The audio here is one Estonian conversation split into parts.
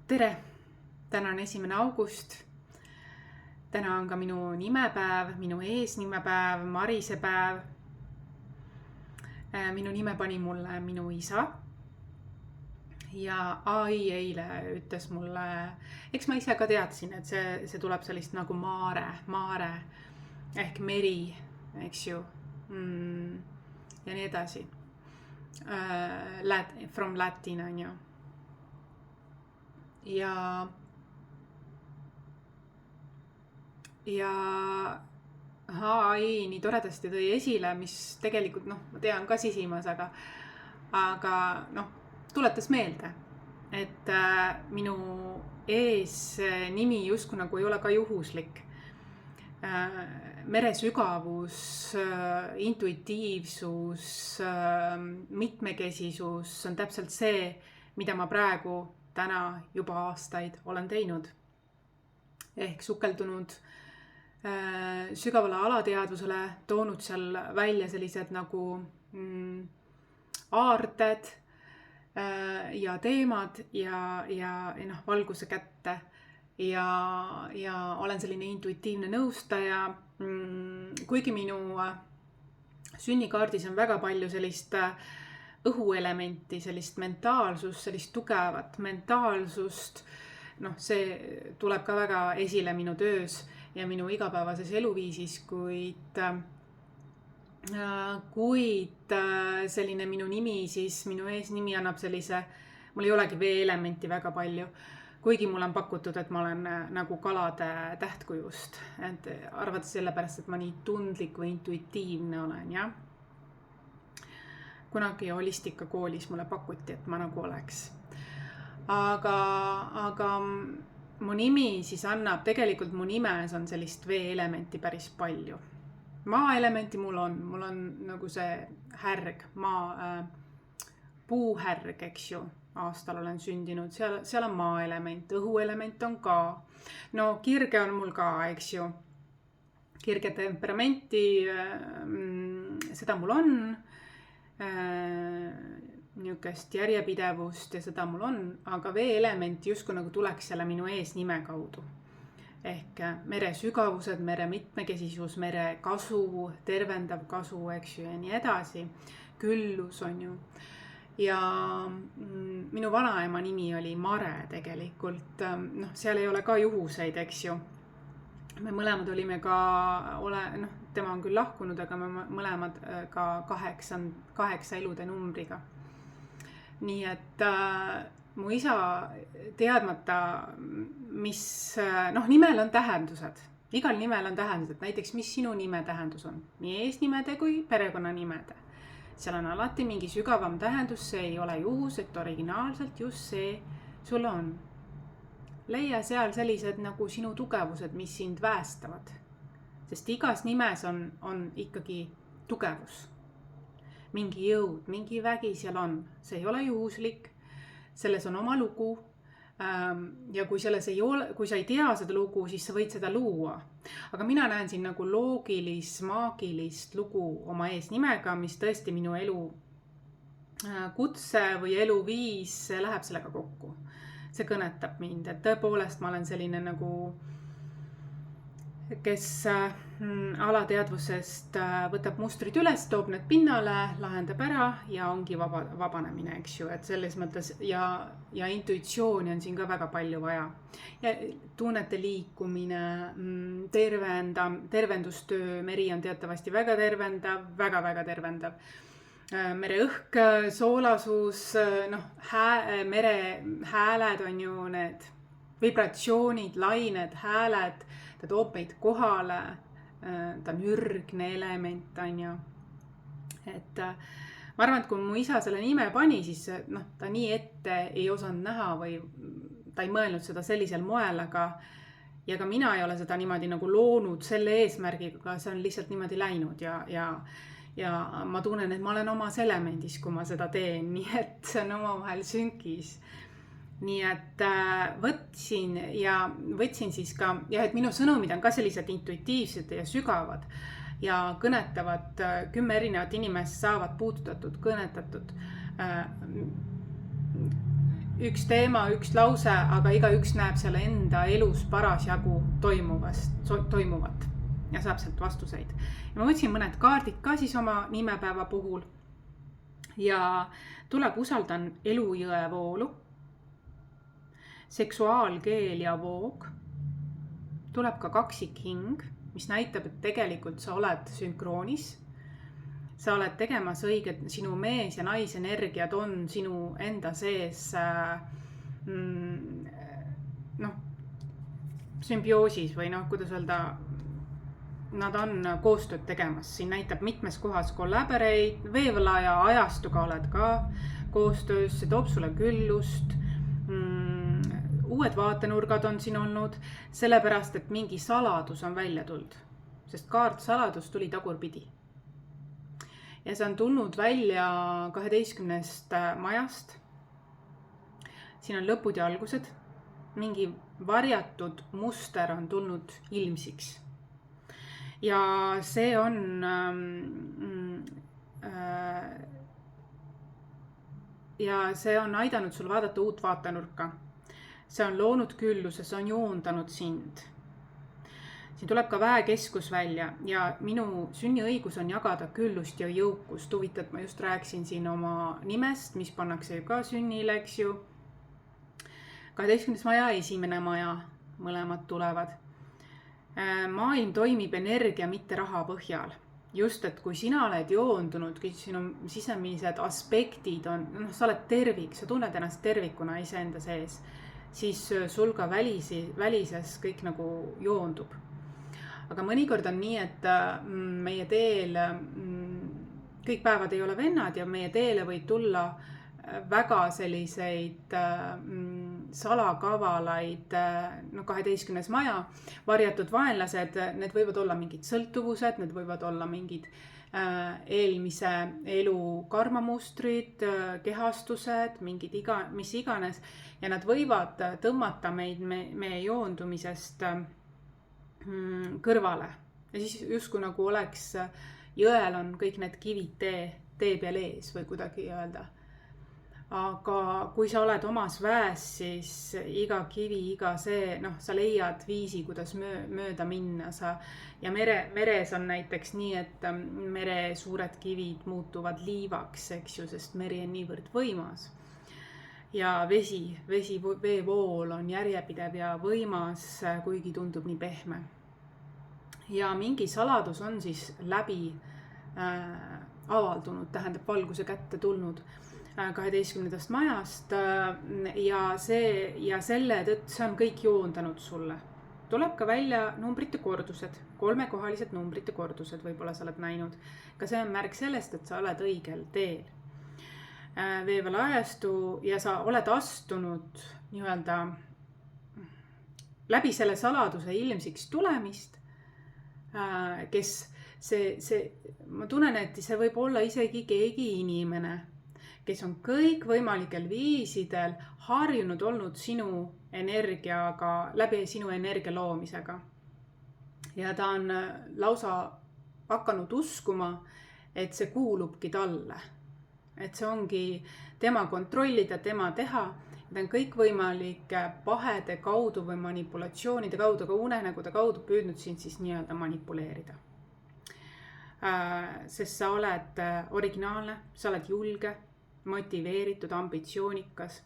Tere! Täna on 1. august. Täna on ka minu nimepäev, minu eesnimepäev, Marise päev. Minu nime pani mulle minu isa. Ja AI eile ütles mulle, eks ma ise ka teadsin, et see tuleb sellist nagu maare ehk meri, eks ju. Ja nii edasi. From Latin on ju. Ja AI nii toredasti tõi esile, mis tegelikult, ma tean ka sisimas, aga tuletas meelde, et minu eesnimi justkui nagu ei ole ka juhuslik. Meresügavus, intuitiivsus, mitmekesisus on täpselt see, mida ma praegu täna juba aastaid olen teinud. Ehk sukeldunud sügavale alateadvusele, toonud seal välja sellised nagu aarded ja teemad ja valguse kätte. Ja olen selline intuitiivne nõustaja. Kuigi minu sünnikaardis on väga palju sellist õhuelementi, sellist mentaalsust, sellist tugevat mentaalsust. See tuleb ka väga esile minu töös ja minu igapäevases eluviisis, kuid selline minu nimi, siis minu eesnimi annab sellise, mul ei olegi veeelementi väga palju, kuigi mul on pakutud, et ma olen nagu kalade tähtkujust, et arvates sellepärast, et ma nii tundlik või intuitiivne olen, jah. Kunagi holistikakoolis mulle pakuti, et ma nagu oleks. Aga mu nimi siis annab, tegelikult mu nimes on sellist veeelementi päris palju. Maaelementi mul on nagu see härg, puuhärg, eks ju, aastal olen sündinud, seal on maaelement, õhuelement on ka. Kirge on mul ka, eks ju, kirge temperamenti, seda mul on. Niisugust järjepidevust ja seda mul on, aga veeelement justkui nagu tuleks selle minu eesnime kaudu. Ehk mere sügavused, mere mitmekesisus, mere kasu, tervendav kasu, eks ju, ja nii edasi. Küllus on ju. Ja minu vanaema nimi oli Mare tegelikult. Seal ei ole ka juhuseid, eks ju. Me mõlemad olime ka, tema on küll lahkunud, aga me mõlemad ka 8 elude numbriga. Nii et mu isa teadmata, mis, nimel on tähendused. Igal nimel on tähendused, näiteks mis sinu nime tähendus on. Nii eesnimede kui perekonnanimede. Seal on alati mingi sügavam tähendus, see ei ole juhus, et originaalselt just see sul on. Leia seal sellised nagu sinu tugevused, mis sind väestavad. Sest igas nimes on ikkagi tugevus. Mingi jõud, mingi vägi seal on. See ei ole juhuslik, selles on oma lugu. Ja kui sa ei tea seda lugu, siis sa võid seda luua. Aga mina näen siin nagu loogilist, maagilist lugu oma eesnimega, mis tõesti minu elu kutse või eluviis läheb sellega kokku. See kõnetab mind, et tõepoolest ma olen selline nagu, kes alateadvusest võtab mustrid üles, toob need pinnale, lahendab ära ja ongi vabanemine, eks ju, et selles mõttes ja intuitsiooni on siin ka väga palju vaja. Ja tunnete liikumine, tervendustöö, meri on teatavasti väga tervendav, väga-väga tervendav. Mere õhk, soolasus, mere hääled on ju need vibratsioonid, lained, hääled, ta toob meid kohale, ta on ürgne element, on ju. Et ma arvan, et kui mu isa selle nime pani, siis ta nii ette ei osanud näha või ta ei mõelnud seda sellisel moel, aga ka mina ei ole seda niimoodi nagu loonud selle eesmärgiga, see on lihtsalt niimoodi läinud ja ma tunnen, et ma olen omas elemendis, kui ma seda teen, nii et see on omavahel sünkis. Nii et võtsin siis ka, et minu sõnumid on ka sellised intuitiivsed ja sügavad ja kõnetavad 10 erinevat inimest saavad puudutatud, kõnetatud üks teema, üks lause, aga igaüks näeb selle enda elus parasjagu toimuvat ja saab sealt vastuseid. Ja ma võtsin mõned kaardid ka siis oma nimepäeva puhul ja tuleb usaldan elujõe voolu, seksuaalkeel ja voog, tuleb ka kaksikhing, mis näitab, et tegelikult sa oled sünkroonis. Sa oled tegemas õiget, sinu mees ja naisenergiad on sinu enda sees sümbioosis või kuidas öelda, nad on koostööd tegemas. Siin näitab mitmes kohas collaborate, veevalaja ajastuga oled ka koostöös, see toob sulle küllust. Uued vaatenurgad on siin olnud, sellepärast, et mingi saladus on välja tulnud, sest kaart saladus tuli tagurpidi. Ja see on tulnud välja 12 majast. Siin on lõpud ja algused. Mingi varjatud muster on tulnud ilmsiks. Ja see on aidanud sul vaadata uut vaatenurka. See on loonud külluse, see on joondanud sind. Siin tuleb ka väekeskus välja ja minu sünniõigus on jagada küllust ja jõukust. Huvitad, ma just rääkisin siin oma nimest, mis pannakse ka sünnile, eks ju. 12. maja, 1. maja, mõlemad tulevad. Maailm toimib energia, mitte raha põhjal. Just, et kui sina oled joondunud, kui sinu sisemised aspektid on, sa oled tervik, sa tunned ennast tervikuna iseenda sees, siis sul ka välises kõik nagu joondub. Aga mõnikord on nii, et meie teel, kõik päevad ei ole vennad ja meie teele võib tulla väga selliseid salakavalaid, 12. maja, varjatud vaenlased, need võivad olla mingid sõltuvused, need võivad olla mingid eelmise elu karmamustrid, kehastused, mingid mis iganes ja nad võivad tõmmata meid meie joondumisest kõrvale. Ja siis justkui nagu oleks jõel on kõik need kivid tee peal ees või kuidagi öelda. Aga kui sa oled omas väes, siis iga kivi, iga see, sa leiad viisi, kuidas mööda minna. Ja meres on näiteks nii, et mere suured kivid muutuvad liivaks, eks ju, sest meri on niivõrd võimas. Ja veevool on järjepidev ja võimas, kuigi tundub nii pehme. Ja mingi saladus on siis läbi avaldunud, tähendab valguse kätte tulnud 12. majast ja selle tõttu see on kõik joondanud sulle. Tuleb ka välja numbrite kordused, 3-kohalised numbrite kordused, võib-olla sa oled näinud. Ka see on märk sellest, et sa oled õigel teel. Veevalajastu ja sa oled astunud nii-öelda läbi selle saladuse ilmsiks tulemist, kes ma tunnen, et see võib olla isegi keegi inimene, kes on kõik võimalikel viisidel harjunud olnud sinu energiaga, läbi sinu energia loomisega. Ja ta on lausa hakanud uskuma, et see kuulubki talle. Et see ongi tema kontrollida, tema teha. Ta on kõik võimalike pahede kaudu või manipulatsioonide kaudu, ka unenägude kaudu püüdnud sind siis nii-öelda manipuleerida. Sest sa oled originaalne, sa oled julge, motiveeritud, ambitsioonikas.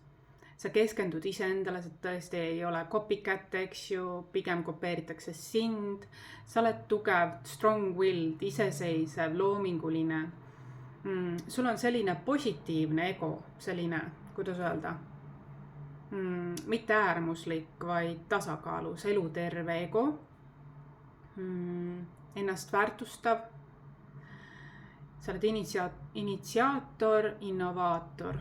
Sa keskendud iseendale, sa tõesti ei ole copycat, eks ju, pigem kopeeritakse sind. Sa oled tugev, strong-willed, iseseisev, loominguline. Sul on selline positiivne ego, selline, kuidas öelda, mitte äärmuslik, vaid tasakaalus, eluterve ego, ennast väärtustav. Sa oled initsiaator, innovaator.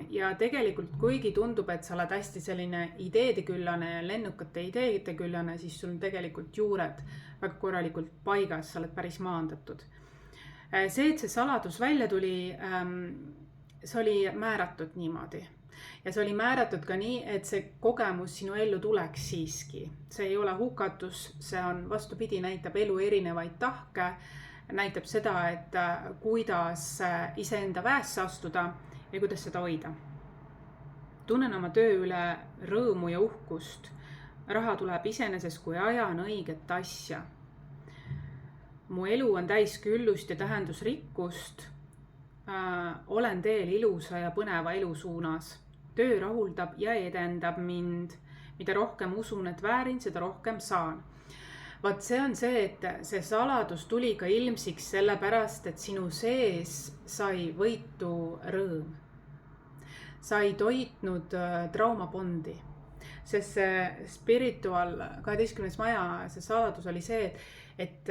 Ja tegelikult kuigi tundub, et sa oled hästi selline ideedeküllane ja lennukate ideedeküllane, siis sul on tegelikult juured väga korralikult paigas, sa oled päris maandatud. See, et see saladus välja tuli, see oli määratud niimoodi. Ja see oli määratud ka nii, et see kogemus sinu ellu tuleks siiski. See ei ole hukatus, see on vastupidi, näitab elu erinevaid tahke, näitab seda, et kuidas iseenda väesse astuda ja kuidas seda hoida. tunnen oma töö üle rõõmu ja uhkust. Raha tuleb iseenesest, kui ajan õiget asja. Mu elu on täis küllust ja tähendusrikkust. Olen teel ilusa ja põneva elu suunas. Töö rahuldab ja edendab mind. Mida rohkem usun, et väärin, seda rohkem saan. Vaat see on see, et see saladus tuli ka ilmsiks sellepärast, et sinu sees sai võitu rõõm. Sai toitnud traumabondi. Sest see spiritual 12. maja, see saladus oli see, et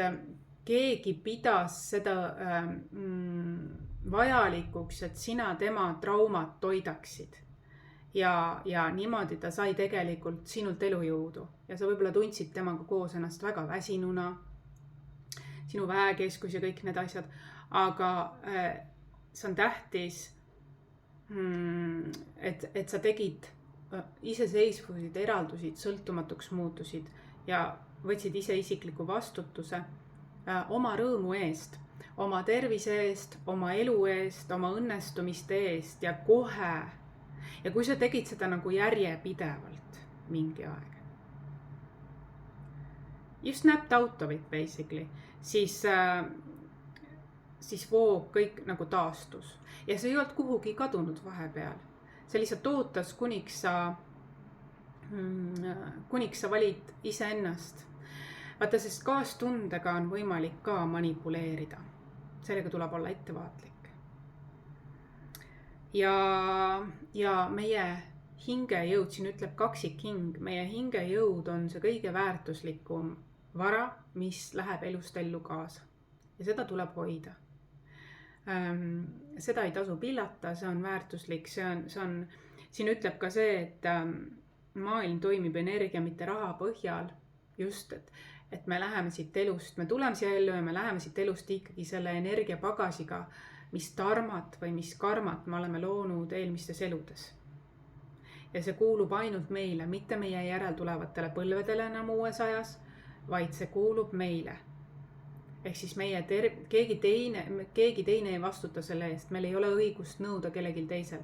keegi pidas seda vajalikuks, et sina tema traumat toidaksid. Ja niimoodi ta sai tegelikult sinult elujõudu. Ja sa võib-olla tundsid temaga koos ennast väga väsinuna, sinu väekeskus ja kõik need asjad. Aga see on tähtis, et sa tegid iseseisvusid, eraldusid, sõltumatuks muutusid ja võtsid ise isikliku vastutuse oma rõõmu eest, oma tervise eest, oma elu eest, oma õnnestumiste eest ja kohe. Ja kui sa tegid seda nagu järjepidevalt mingi aeg, you snapped out of it basically, siis voog kõik nagu taastus. Ja see ei olnud kuhugi kadunud vahepeal. See lihtsalt ootas, kuniks sa valid iseennast. Vaata, sest kaastundega on võimalik ka manipuleerida. Sellega tuleb olla ettevaatlik. Ja meie hingejõud, siin ütleb kaksikhing, meie hingejõud on see kõige väärtuslikum vara, mis läheb elust ellu kaasa. Ja seda tuleb hoida. Seda ei tasu pillata, see on väärtuslik, siin ütleb ka see, et maailm toimib energia, mitte raha põhjal. Just, et me läheme siit elust, me tuleme siia ellu ja me läheme siit elust ikkagi selle energiapagasiga, mis tarmat või mis karmat me oleme loonud eelmistes eludes. Ja see kuulub ainult meile, mitte meie järeltulevatele põlvedele enam uues ajas, vaid see kuulub meile. Ehk siis keegi teine ei vastuta selle eest, meil ei ole õigust nõuda kellelgi teisel.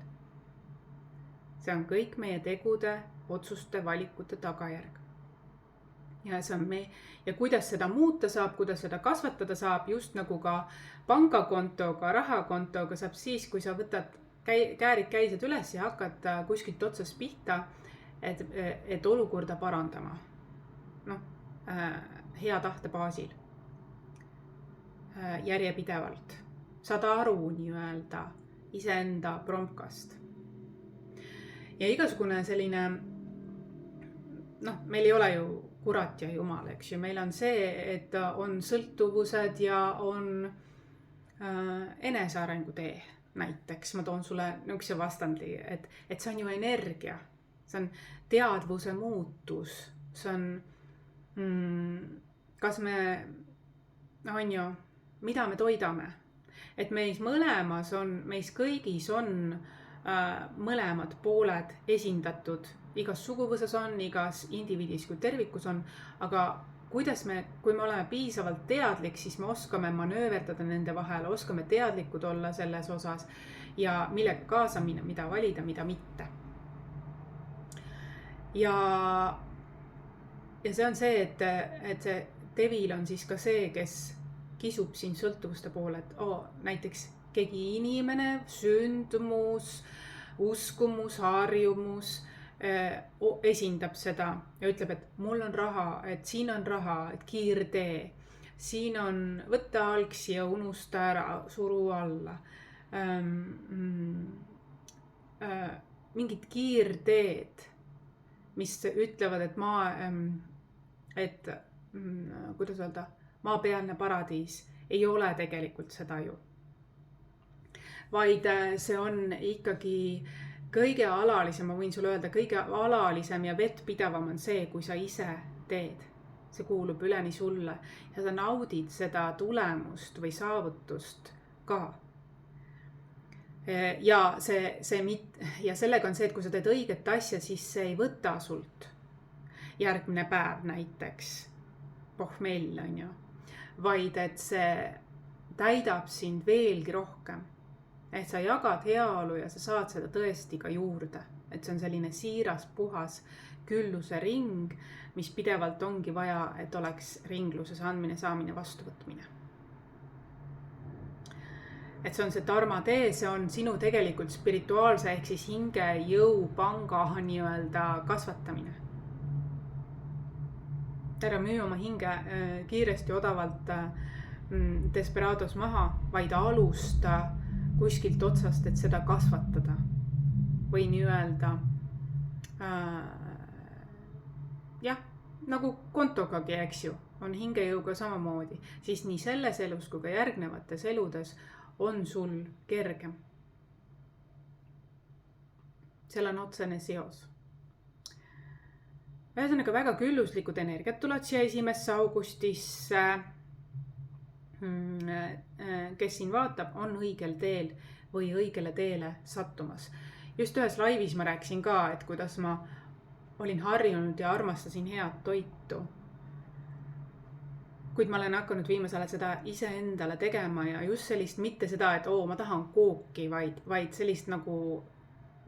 See on kõik meie tegude, otsuste, valikute tagajärg. Ja kuidas seda muuta saab, kuidas seda kasvatada saab, just nagu ka pangakontoga, rahakontoga saab siis, kui sa võtad käärid käised üles ja hakkad kuskilt otsast pihta, et olukorda parandama. Hea tahte baasil. Järjepidevalt. Saad aru nii-öelda iseenda prompkast. Ja igasugune selline, meil ei ole ju kurat ja jumal, eks ju. Meil on see, et on sõltuvused ja on enesearengu tee. Näiteks ma toon sulle niisuguse vastandi, et see on ju energia. See on teadvuse muutus. See on, kas me, mida me toidame. Et meis mõlemas on, meis kõigis on mõlemad pooled esindatud. Igas suguvõsas on, igas indiviidis kui tervikus on, aga kui me oleme piisavalt teadlik, siis me oskame manööverdada nende vahel, oskame teadlikud olla selles osas ja millega kaasa minna, mida valida, mida mitte. Ja see on see, et see devil on siis ka see, kes kisub siin sõltuvuste poole, et näiteks keegi inimene, sündmus, uskumus, harjumus esindab seda ja ütleb, et mul on raha, et siin on raha, et kiirtee, siin on võtta algsi ja unusta ära, suru alla. Mingid kiirteed, mis ütlevad, et kuidas öelda, maapealne paradiis ei ole tegelikult seda ju. Vaid see on ikkagi kõige alalisem, ma võin sulle öelda, kõige alalisem ja vettpidavam on see, kui sa ise teed. See kuulub üleni sulle ja sa naudid seda tulemust või saavutust ka. Ja sellega on see, et kui sa teed õiget asja, siis see ei võta sult järgmine päev näiteks pohmell on ju, vaid et see täidab sind veelgi rohkem. Et sa jagad heaolu ja sa saad seda tõesti ka juurde. et see on selline siiras, puhas külluse ring, mis pidevalt ongi vaja, et oleks ringluses andmine, saamine, vastuvõtmine. Et see on see dharma tee, see on sinu tegelikult spirituaalse ehk siis hinge jõupanga nii-öelda kasvatamine. Ära müü oma hinge kiiresti, odavalt desperados maha, vaid alusta kuskilt otsast, et seda kasvatada. Või nii-öelda jah, nagu kontogagi, eks ju, on hingejõuga samamoodi. Siis nii selles elus kui ka järgnevates eludes on sul kergem. Seal on otsene seos. Ühesõnaga väga külluslikud energiat tulevad siia 1. augustisse. Kes siin vaatab, on õigel teel või õigele teele sattumas. Just ühes laivis ma rääkisin ka, et kuidas ma olin harjunud ja armastasin head toitu. Kuid ma olen hakanud viimasel ajal seda iseendale tegema ja just sellist, mitte seda, et ma tahan kooki, vaid sellist nagu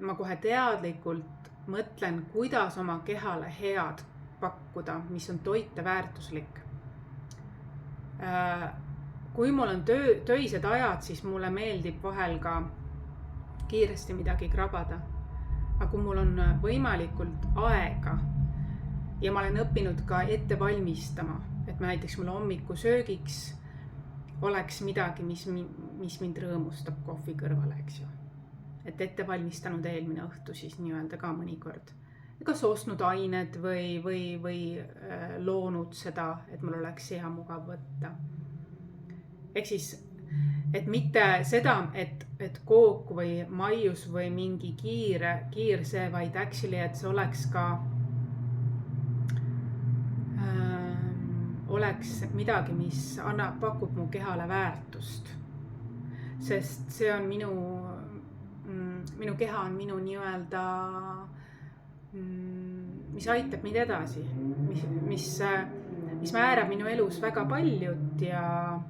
ma kohe teadlikult mõtlen, kuidas oma kehale head pakkuda, mis on toite väärtuslik. Kui mul on töised ajad, siis mulle meeldib vahel ka kiiresti midagi krabada. Aga kui mul on võimalikult aega ja ma olen õppinud ka ette valmistama, et näiteks mul hommikusöögiks oleks midagi, mis mind rõõmustab kohvi kõrvale, eks ju. Et ette valmistanud eelmine õhtu siis nii-öelda ka mõnikord. Kas ostnud ained või loonud seda, et mul oleks hea mugav võtta. Ehk siis, et mitte seda, et kook või maius või mingi kiir see, vaid actually, et see oleks ka oleks midagi, mis pakub mu kehale väärtust. Sest see on minu keha on minu nii-öelda, mis aitab mind edasi, mis määrab minu elus väga paljud ja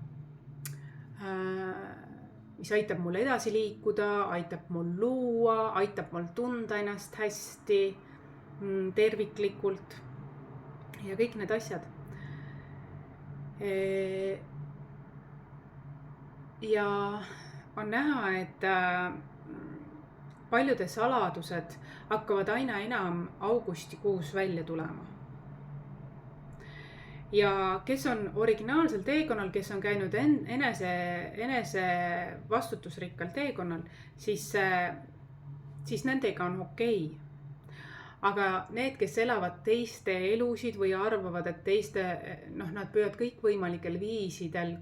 mis aitab mul edasi liikuda, aitab mul luua, aitab mul tunda ennast hästi, terviklikult ja kõik need asjad. Ja on näha, et paljude saladused hakkavad aina enam augustikuus välja tulema. Ja kes on originaalsel teekonnal, kes on käinud enese vastutusrikkal teekonnal, siis nendega on okei. Aga need, kes elavad teiste elusid või arvavad, et nad püüavad kõikvõimalikel viisidel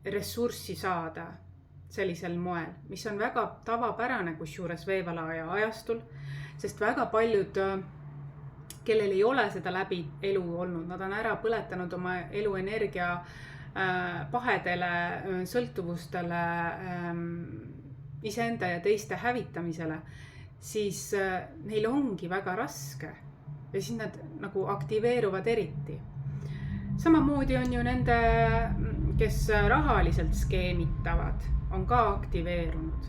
ressurssi saada sellisel moel, mis on väga tavapärane kusjuures veevalaja ajastul, sest väga paljud, kellel ei ole seda läbi elu olnud, nad on ära põletanud oma eluenergia pahedele, sõltuvustele, iseenda ja teiste hävitamisele, siis neil ongi väga raske ja siis nad nagu aktiveeruvad eriti. Samamoodi on ju nende, kes rahaliselt skeemitavad, on ka aktiveerunud.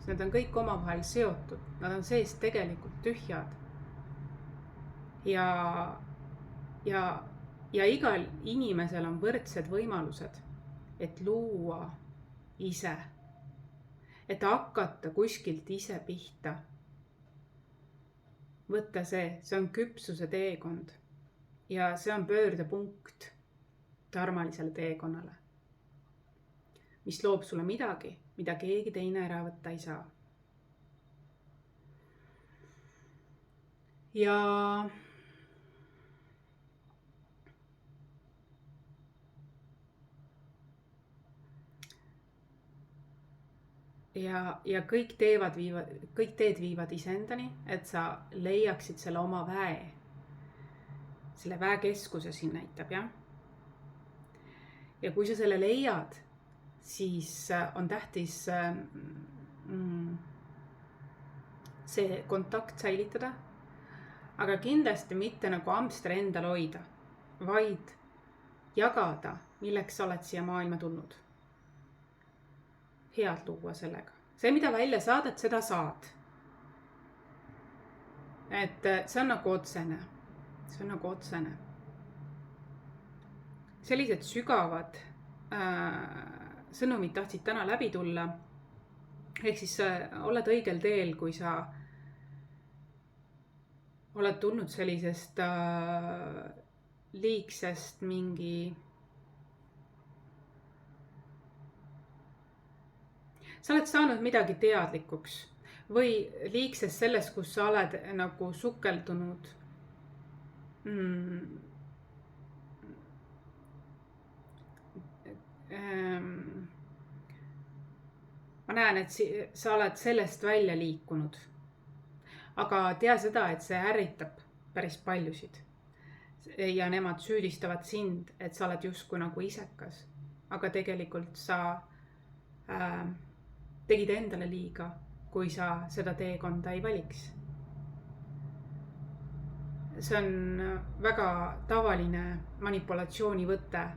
Need on kõik omavahel seotud, nad on seest tegelikult tühjad. Ja igal inimesel on võrdsed võimalused, et luua ise, et hakata kuskilt ise pihta. Võtta see on küpsuse teekond ja see on pöördepunkt dharmalisele teekonnale, mis loob sulle midagi, mida keegi teine ära võtta ei saa. Ja kõik teed viivad iseendani, et sa leiaksid selle oma väe. Selle väekeskuse siin näitab, jah? Ja kui sa selle leiad, siis on tähtis see kontakt säilitada, aga kindlasti mitte nagu hamster endal hoida, vaid jagada, milleks sa oled siia maailma tulnud. Head luua sellega. see, mida välja saadad, seda saad. Et see on nagu otsene. See on nagu otsene. Sellised sügavad sõnumid tahtsid täna läbi tulla. Ehk siis oled õigel teel, kui sa oled tulnud sellisest liigsest sa oled saanud midagi teadlikuks või liigsest sellest, kus sa oled nagu sukeldunud ma näen, et sa oled sellest välja liikunud. Aga tea seda, et see ärritab päris paljusid. Ja nemad süüdistavad sind, et sa oled justkui nagu isekas. Aga tegelikult sa tegid endale liiga, kui sa seda teekonda ei valiks. See on väga tavaline manipulatsioonivõte,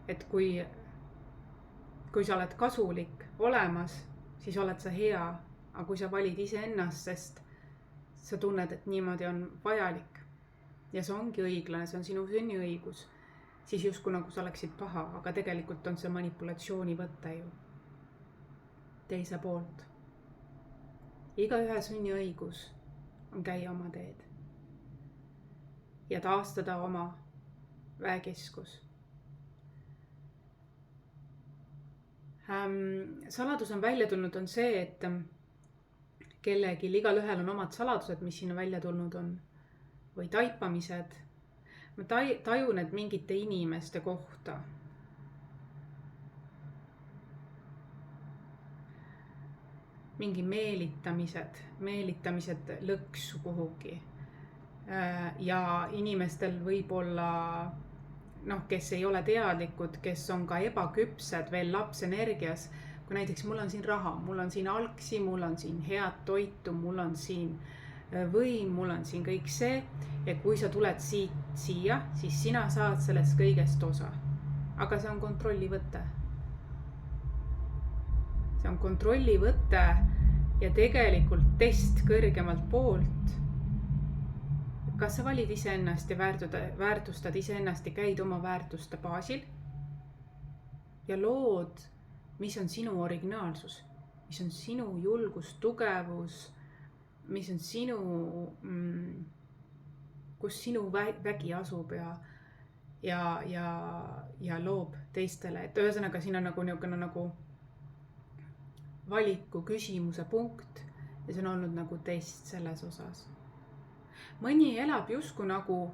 et kui sa oled kasulik olemas, siis oled sa hea, aga kui sa valid iseennast, sest sa tunned, et niimoodi on vajalik ja see ongi õiglane, see on sinu sünniõigus, siis justkui nagu sa oleksid paha, aga tegelikult on see manipulatsioonivõte ju teise poolt. Igaühe sünniõigus on käia oma teed ja taastada oma väekeskus. Saladus on välja tulnud, on see, et kellegil, igalühel on omad saladused, mis siin välja tulnud on, või taipamised. Ma tajun, et mingite inimeste kohta. Mingi meelitamised lõksu kuhugi. Ja inimestel võib-olla, kes ei ole teadlikud, kes on ka ebaküpsed veel lapsenergias, kui näiteks mul on siin raha, mul on siin algsi, mul on siin head toitu, mul on siin võim, mul on siin kõik see, ja kui sa tuled siia, siis sina saad sellest kõigest osa. Aga see on kontrollivõte. See on kontrollivõte ja tegelikult test kõrgemalt poolt. Kas sa valid iseennast ja väärtustad iseennast ja käid oma väärtuste baasil ja lood, mis on sinu originaalsus, mis on sinu julgus, tugevus, mis on sinu, kus sinu vägi asub ja loob teistele. Et ühesõnaga siin on nagu valiku küsimuse punkt ja see on olnud nagu test selles osas. Mõni elab justkui nagu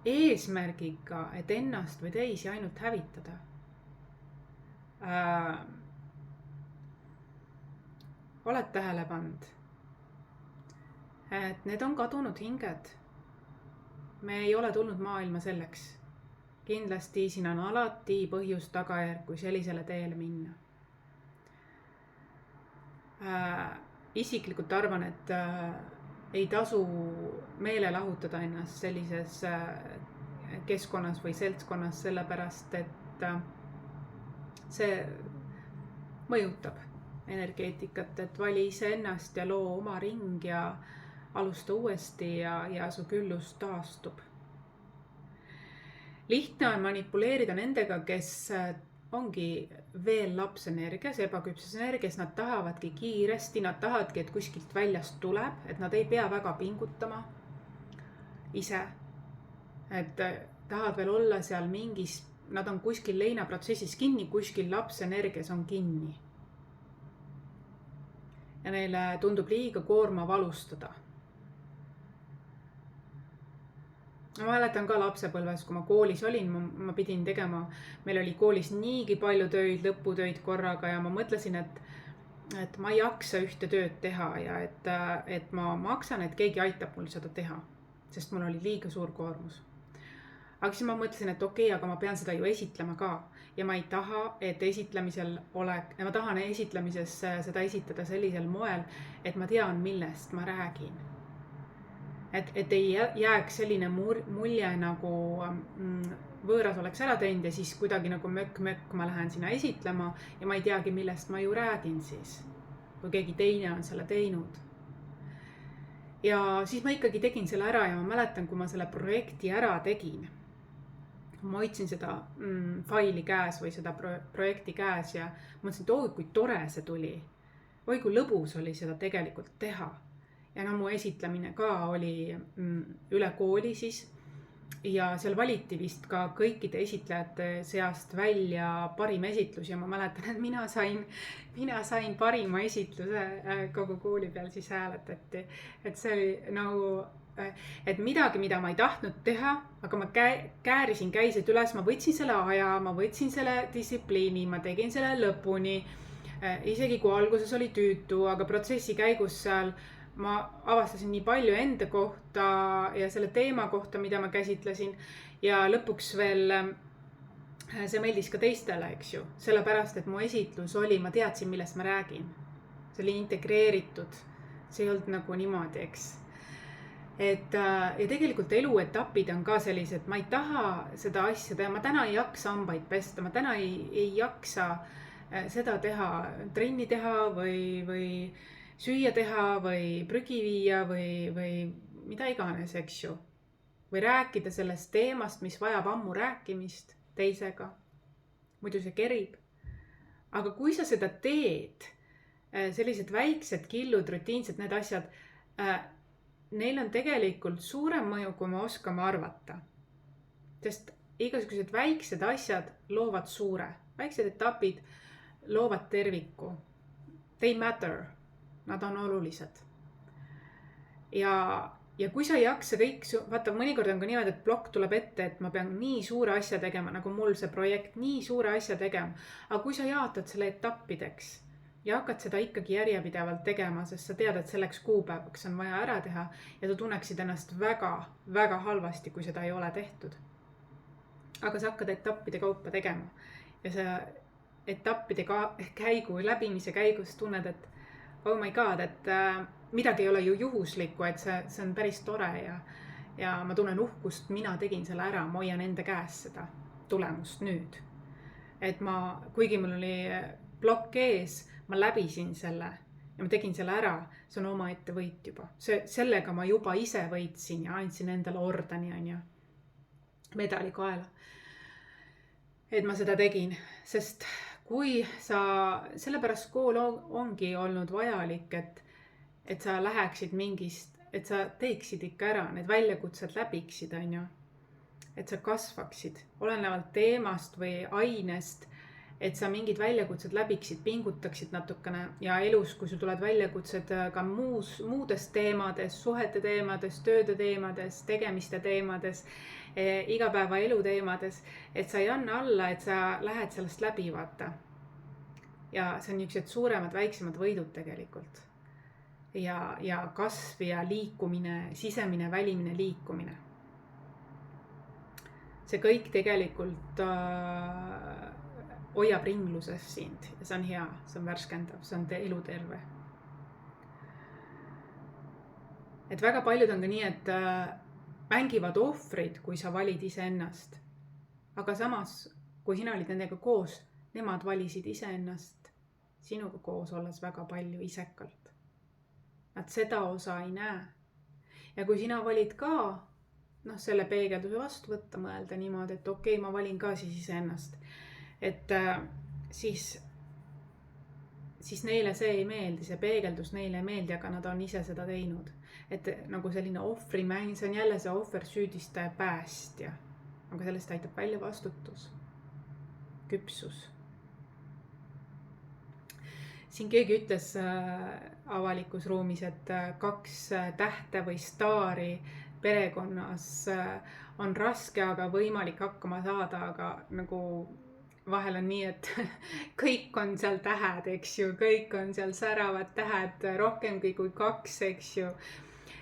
eesmärgiga, et ennast või teisi ainult hävitada. Oled tähele pannud, et need on kadunud hinged. Me ei ole tulnud maailma selleks. Kindlasti siin on alati põhjus tagajärg, kui sellisele teele minna. Isiklikult arvan, et ei tasu meele lahutada ennast sellises keskkonnas või seltskonnas, sellepärast et see mõjutab energeetikat, et vali iseennast ja loo oma ring ja alusta uuesti ja su küllus taastub. Lihtne on manipuleerida nendega, kes ongi veel lapsenergias, ebaküpses energias, nad tahavadki kiiresti, nad tahavadki, et kuskilt väljast tuleb, et nad ei pea väga pingutama ise, et tahavad veel olla seal mingis, nad on kuskil leinaprotsessis kinni, kuskil lapsenergias on kinni. Ja neile tundub liiga koormav alustada. Ma mäletan ka lapsepõlves, kui ma koolis olin, ma pidin tegema, meil oli koolis niigi palju töid, lõputöid korraga ja ma mõtlesin, et ma ei jaksa ühte tööd teha ja et ma maksan, et keegi aitab mul seda teha, sest mul oli liiga suur koormus. Aga siis ma mõtlesin, et okei, aga ma pean seda ju esitlema ka ja ma ei taha, et ma tahan esitlemises seda esitada sellisel moel, et ma tean, millest ma räägin. Et ei jääks selline mulje nagu võõras oleks ära teinud ja siis kuidagi nagu mökk, ma lähen sinna esitlema ja ma ei teagi, millest ma ju räägin siis. kui keegi teine on selle teinud. Ja siis ma ikkagi tegin selle ära ja ma mäletan, kui ma selle projekti ära tegin. Ma hoidsin seda faili käes või seda projekti käes ja mõtlesin, et oi, kui tore see tuli. Oi, kui lõbus oli seda tegelikult teha. Ja mu esitlemine ka oli üle kooli siis. Ja seal valiti vist ka kõikide esitlejate seast välja parim esitlus ja ma mäletan, et mina sain parima esitluse kogu kooli peal siis hääletati. Et see oli nagu, et midagi, mida ma ei tahtnud teha, aga ma käärisin käised üles, ma võtsin selle aja, ma võtsin selle distsipliini, ma tegin selle lõpuni. Isegi kui alguses oli tüütu, aga protsessi käigus seal ma avastasin nii palju enda kohta ja selle teema kohta, mida ma käsitlesin ja lõpuks veel see meeldis ka teistele, eks ju, sellepärast, et mu esitlus oli, ma teadsin, millest ma räägin. See oli integreeritud, see ei olnud nagu niimoodi, eks. Ja tegelikult eluetapid on ka sellised, ma ei taha seda asja teha, ma täna ei jaksa hambaid pesta, ma täna ei jaksa seda teha, trenni teha või süüa teha või prügi viia või mida iganes, eks ju. Või rääkida sellest teemast, mis vajab ammu rääkimist teisega. Muidu see kerib. Aga kui sa seda teed, sellised väiksed killud, rutiinsed, need asjad, neil on tegelikult suurem mõju, kui me oskame arvata. Sest igasugused väiksed asjad loovad suure. Väiksed etapid loovad terviku. They matter. Nad on olulised. Ja kui sa ei jaksa kõik, vaata mõnikord on ka niimoodi, et plokk tuleb ette, et ma pean nii suure asja tegema, nagu mul see projekt, nii suure asja tegema. Aga kui sa jaotad selle etappideks ja hakkad seda ikkagi järjepidevalt tegema, sest sa tead, et selleks kuupäevaks on vaja ära teha ja sa tunneksid ennast väga, väga halvasti, kui seda ei ole tehtud. Aga sa hakkad etappide kaupa tegema ja sa etappide läbimise käigus tunned, et oh my god, et midagi ei ole ju juhuslikku, et see on päris tore ja ma tunnen uhkust, mina tegin selle ära, ma hoian enda käes seda tulemust nüüd. Et kuigi mul oli plokk ees, ma läbisin selle ja ma tegin selle ära, see on oma ette võit juba. Sellega ma juba ise võitsin ja andsin endale ordeni, medali kaela. Et ma seda tegin, sest kui sellepärast kool ongi olnud vajalik, et sa läheksid et sa teeksid ikka ära, need väljakutsed läbiksid, et sa kasvaksid olenevalt teemast või ainest, et sa mingid väljakutsed läbiksid, pingutaksid natukene ja elus, kui sul tulevad väljakutsed ka muudes teemades, suhete teemades, tööde teemades, tegemiste teemades, igapäevaelu teemades, et sa ei anna alla, et sa lähed sellest läbi, vaata. Ja see on niisugused suuremad, väiksemad võidud tegelikult. Ja kasv ja liikumine, sisemine, välimine liikumine. See kõik tegelikult hoiab ringluses sind ja see on hea, see on värskendav, see on eluterve. Et väga paljud on ka nii, et mängivad ohvrid, kui sa valid iseennast. Aga samas, kui sina olid nendega koos, nemad valisid iseennast sinuga koos olles väga palju isekalt. Nad seda osa ei näe. Ja kui sina valid ka, selle peegelduse vastu võtta, mõelda niimoodi, et okei, ma valin ka siis iseennast. Et siis neile see ei meeldi, see peegeldus neile ei meeldi, aga nad on ise seda teinud. Et nagu selline ohvrimäng, see on jälle see ohver, süüdistaja, päästja. Aga sellest aitab välja vastutus, küpsus. Siin keegi ütles avalikus ruumis, et 2 tähte või staari perekonnas on raske, aga võimalik hakkama saada, aga nagu vahel on nii, et kõik on seal tähed, eks ju, kõik on seal säravad tähed, rohkem kui 2, eks ju.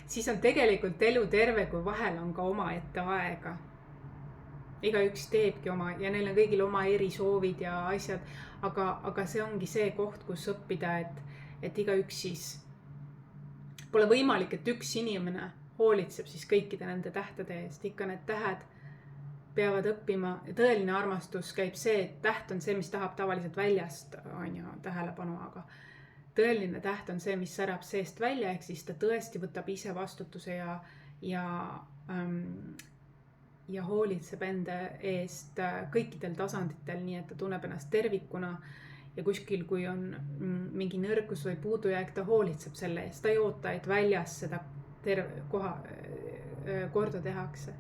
Siis on tegelikult elu terve, kui vahel on ka oma ette aega. Igaüks teebki oma ja neil on kõigil oma erisoovid ja asjad, aga see ongi see koht, kus õppida, et igaüks siis pole võimalik, et üks inimene hoolitseb siis kõikide nende tähtede eest. Ikka need tähed peavad õppima. Tõeline armastus käib see, et täht on see, mis tahab tavaliselt väljast tähelepanu, aga tõeline täht on see, mis särab seest välja, ehk siis ta tõesti võtab ise vastutuse ja hoolitseb enda eest kõikidel tasanditel, nii et ta tunneb ennast tervikuna ja kuskil, kui on mingi nõrkus või puudujääk, ta hoolitseb selle eest, ta ei oota, et väljas seda korda tehakse.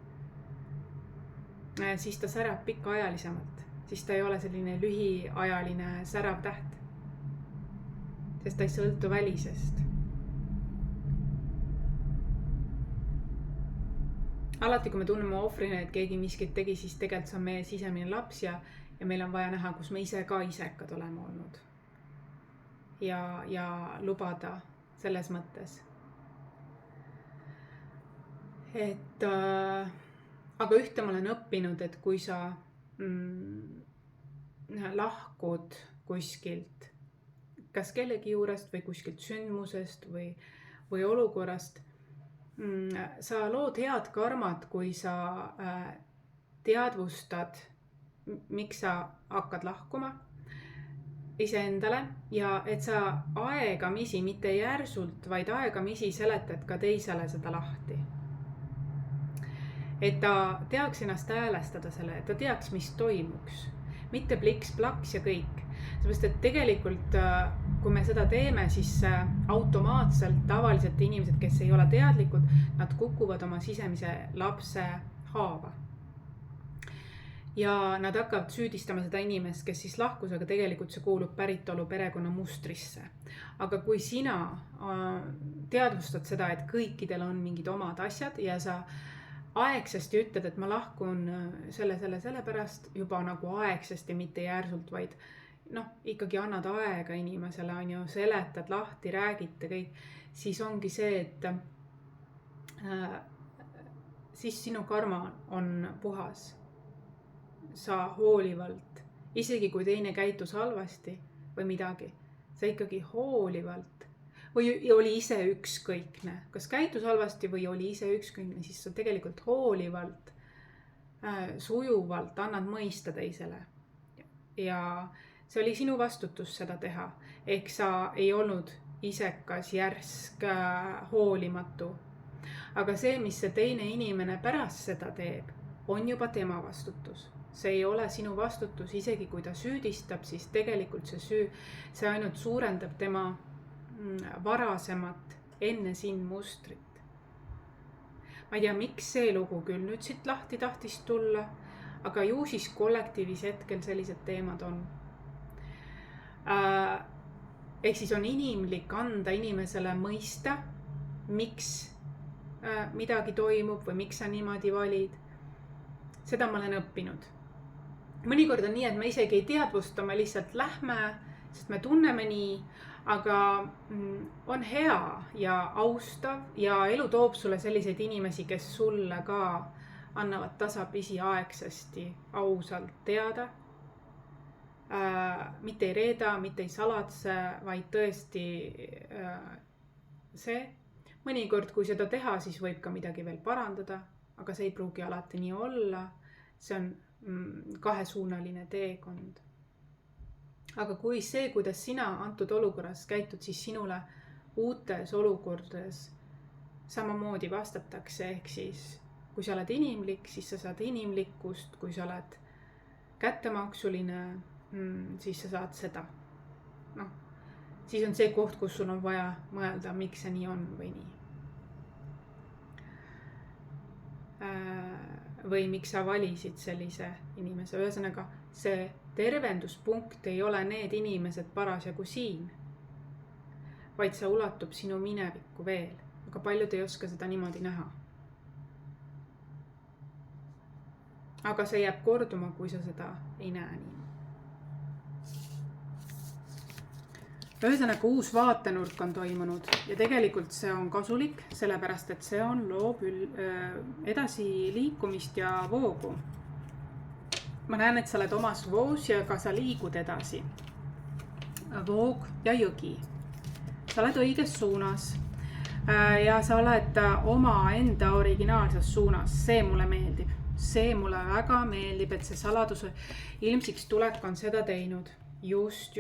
Siis ta särab pikaajalisemalt, siis ta ei ole selline lühiajaline särav täht, sest ta ei sõltu välisest. Alati, kui me tunneme ohvrina, et keegi miskit tegi, siis tegelikult see on meie sisemine laps ja meil on vaja näha, kus me ise ka isekad oleme olnud. Ja lubada selles mõttes. Aga ühte ma olen õppinud, et kui sa lahkud kuskilt, kas kellegi juurest või kuskilt sündmusest või olukorrast, sa lood head karmat, kui sa teadvustad, miks sa hakkad lahkuma iseendale ja et sa aegamisi, mitte järsult, vaid aegamisi seletad ka teisele seda lahti. Et ta teaks ennast häälestada selle, et ta teaks, mis toimuks. Mitte pliks-plaks ja kõik. Seepärast, et tegelikult, kui me seda teeme, siis automaatselt tavaliselt inimesed, kes ei ole teadlikud, nad kukuvad oma sisemise lapse haava. Ja nad hakkavad süüdistama seda inimest, kes siis lahkus, aga tegelikult see kuulub päritolu perekonna mustrisse. Aga kui sina teadvustad seda, et kõikidel on mingid omad asjad ja sa aegsasti ütled, et ma lahkun selle pärast juba nagu aegsasti, mitte järsult, vaid ikkagi annad aega inimesele, on ju, seletad lahti, räägite kõik, siis ongi see, et siis sinu karma on puhas. Sa hoolivalt, isegi kui teine käitus halvasti või midagi, sa ikkagi hoolivalt või oli ise ükskõikne, kas käitus halvasti või oli ise ükskõikne, siis sa tegelikult hoolivalt, sujuvalt annad mõista teisele. Ja see oli sinu vastutus seda teha, ehk sa ei olnud isekas, järsk, hoolimatu. Aga see, mis see teine inimene pärast seda teeb, on juba tema vastutus. See ei ole sinu vastutus, isegi kui ta süüdistab, siis tegelikult see ainult suurendab tema varasemat enne siin mustrit. Ma ei tea, miks see lugu küll nüüd siit lahti tahtis tulla, aga ju siis kollektiivis hetkel sellised teemad on. Ehk siis on inimlik anda inimesele mõista, miks midagi toimub või miks sa niimoodi valid. Seda ma olen õppinud. Mõnikord on nii, et me isegi ei teadvusta, me lihtsalt lähme, sest me tunneme nii, aga on hea ja austav ja elu toob sulle selliseid inimesi, kes sulle ka annavad tasapisi aegsasti ausalt teada. Mitte ei reeda, mitte ei salatse, vaid tõesti see. Mõnikord, kui seda teha, siis võib ka midagi veel parandada, aga see ei pruugi alati nii olla. See on kahesuunaline teekond. Aga kui see, kuidas sina antud olukorras käitud, siis sinule uutes olukordades samamoodi vastatakse, ehk siis kui sa oled inimlik, siis sa saad inimlikkust, kui sa oled kättemaksuline, siis sa saad seda. Siis on see koht, kus sul on vaja mõelda, miks see nii on või nii. Või miks sa valisid sellise inimese. Ühesõnaga, see tervenduspunkt ei ole need inimesed parasjagu siin, vaid see ulatub sinu minevikku veel. Aga paljud ei oska seda niimoodi näha. Aga see jääb korduma, kui sa seda ei näe nii. Ühesõnaga, uus vaatenurk on toimunud ja tegelikult see on kasulik, sellepärast et see on loob edasi liikumist ja voogu. Ma näen, et sa oled omas voos ja ka sa liigud edasi. Voog ja jõgi. Sa oled õiges suunas ja sa oled oma enda originaalses suunas. See mulle meeldib. See mulle väga meeldib, et see saladuse ilmsiks tulek on seda teinud. Just.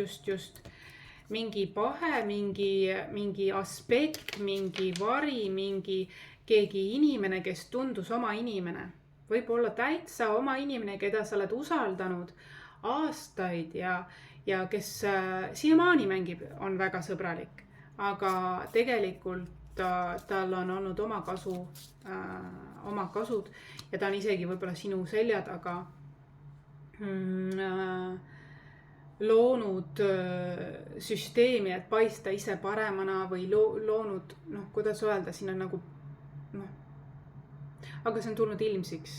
mingi pahe, mingi aspekt, mingi vari, keegi inimene, kes tundus oma inimene. Võib olla täitsa oma inimene, keda sa oled usaldanud aastaid ja kes siiamaani mängib, on väga sõbralik, aga tegelikult tal on olnud oma kasud ja ta on isegi võib-olla sinu selja taga loonud süsteemi, et paista ise paremana või loonud, kuidas öelda, siin on nagu, aga see on tulnud ilmsiks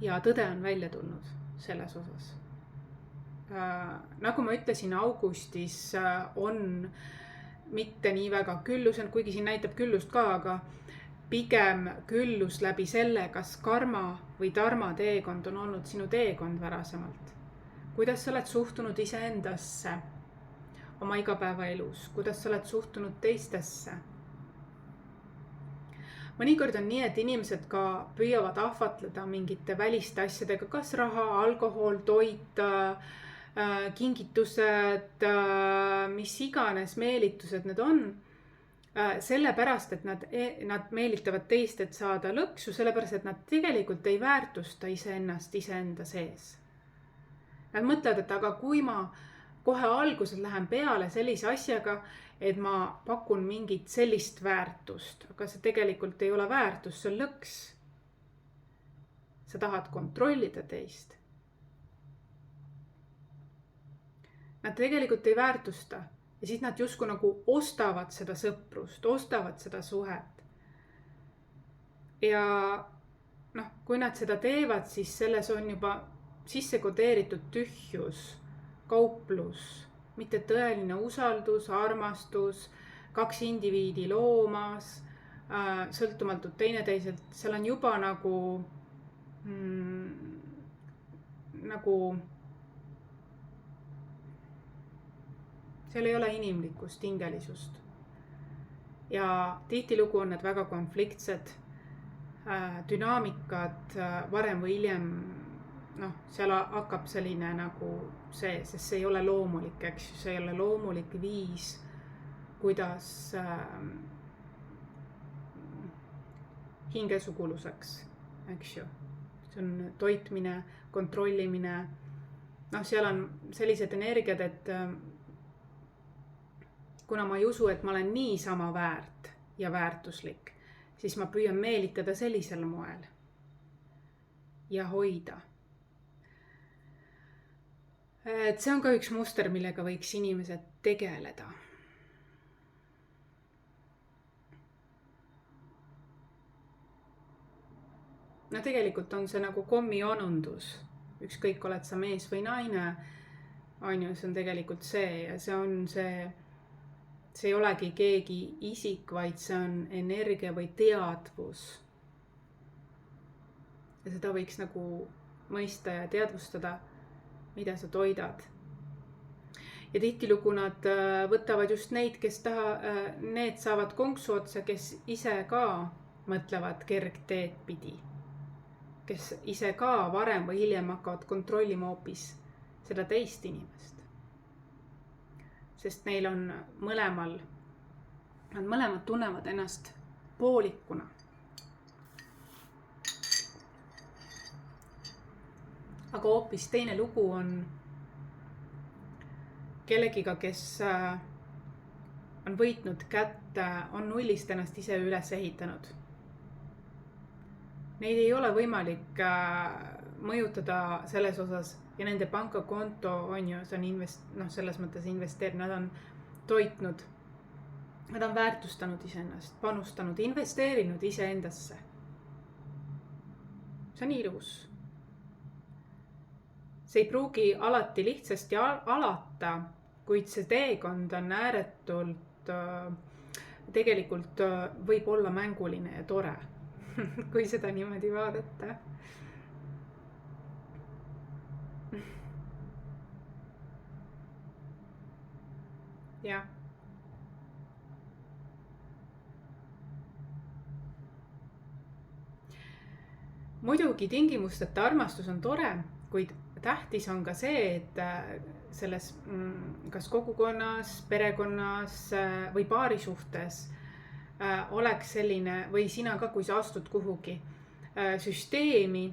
ja tõde on välja tulnud selles osas. Nagu ma ütlesin, augustis on mitte nii väga küllusen, kuigi siin näitab küllust ka, aga pigem küllus läbi selle, kas karma või dharma teekond on olnud sinu teekond varasemalt. Kuidas sa oled suhtunud iseendasse oma igapäevaelus, kuidas sa oled suhtunud teistesse. Mõnikord on nii, et inimesed ka püüavad ahvatleda mingite väliste asjadega, kas raha, alkohol, toit, kingitused, mis iganes meelitused need on, sellepärast, et nad meelitavad teist, et saada lõksu, sellepärast, et nad tegelikult ei väärtusta iseennast iseenda sees. Nad mõtlevad, et aga kui ma kohe alguses lähen peale sellise asjaga, et ma pakun mingit sellist väärtust, aga see tegelikult ei ole väärtus, see on lõks. Sa tahad kontrollida teist. Nad tegelikult ei väärtusta ja siis nad justkui nagu ostavad seda sõprust, ostavad seda suhet. Ja kui nad seda teevad, siis selles on juba sisse kodeeritud tühjus, kauplus, mitte tõeline usaldus, armastus, kaks indiviidi loomas, sõltumatult teineteiselt. Seal on juba nagu seal ei ole inimlikkust, hingelisust. Ja tihtilugu on need väga konfliktsed dünaamikad varem või hiljem, seal hakkab selline nagu see, sest see ei ole loomulik, eks ju, see ei ole loomulik viis, kuidas hingesuguluseks, eks ju. See on toitmine, kontrollimine, seal on sellised energiad, et kuna ma ei usu, et ma olen niisama väärt ja väärtuslik, siis ma püüan meelitada sellisel moel ja hoida. Et see on ka üks muster, millega võiks inimesed tegeleda. Tegelikult on see nagu kommionundus. Ükskõik, oled sa mees või naine, see on tegelikult see ja see ei olegi keegi isik, vaid see on energia või teadvus. Ja seda võiks nagu mõista ja teadvustada, mida sa toidad. Ja tihtilugu nad võtavad just neid, need saavad konksu otsa, kes ise ka mõtlevad kergteed pidi. Kes ise ka varem või hiljem hakkavad kontrollima hoopis seda teist inimest. Sest neil on nad mõlemad tunnevad ennast poolikuna. Aga hoopis teine lugu on kellegiga, kes on võitnud kätte, on nullist ennast ise üles ehitanud. Neid ei ole võimalik mõjutada selles osas ja nende pankakonto on ju, see on selles mõttes investeerinud, nad on toitnud, nad on väärtustanud iseennast, panustanud, investeerinud iseendasse. See on ilus. See ei pruugi alati lihtsasti alata, kuid see teekond on ääretult, tegelikult võib olla mänguline ja tore, kui seda niimoodi vaadata. Ja. Muidugi tingimusteta armastus on tore, kuid tähtis on ka see, et selles kas kogukonnas, perekonnas või paari suhtes oleks selline, või sina ka, kui sa astud kuhugi süsteemi,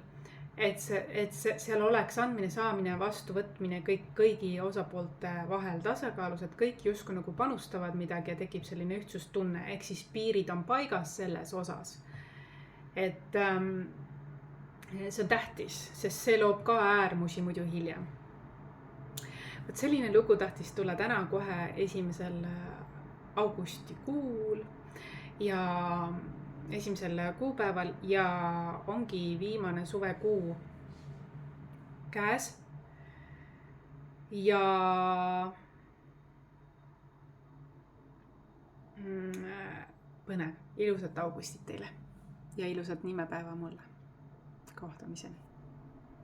et seal oleks andmine, saamine, vastuvõtmine kõigi osapoolte vahel tasakaalus, et kõik justkui nagu panustavad midagi ja tekib selline ühtsustunne, ehk siis piirid on paigas selles osas. Et see on tähtis, sest see loob ka äärmusi muidu hiljem. Võt selline lugu tahtis tulla täna kohe 1. augustikuul ja 1. kuupäeval ja ongi viimane suvekuu käes. Ja põnev, ilusat augustit teile ja ilusat nimepäeva mulle. Kohtumiseni.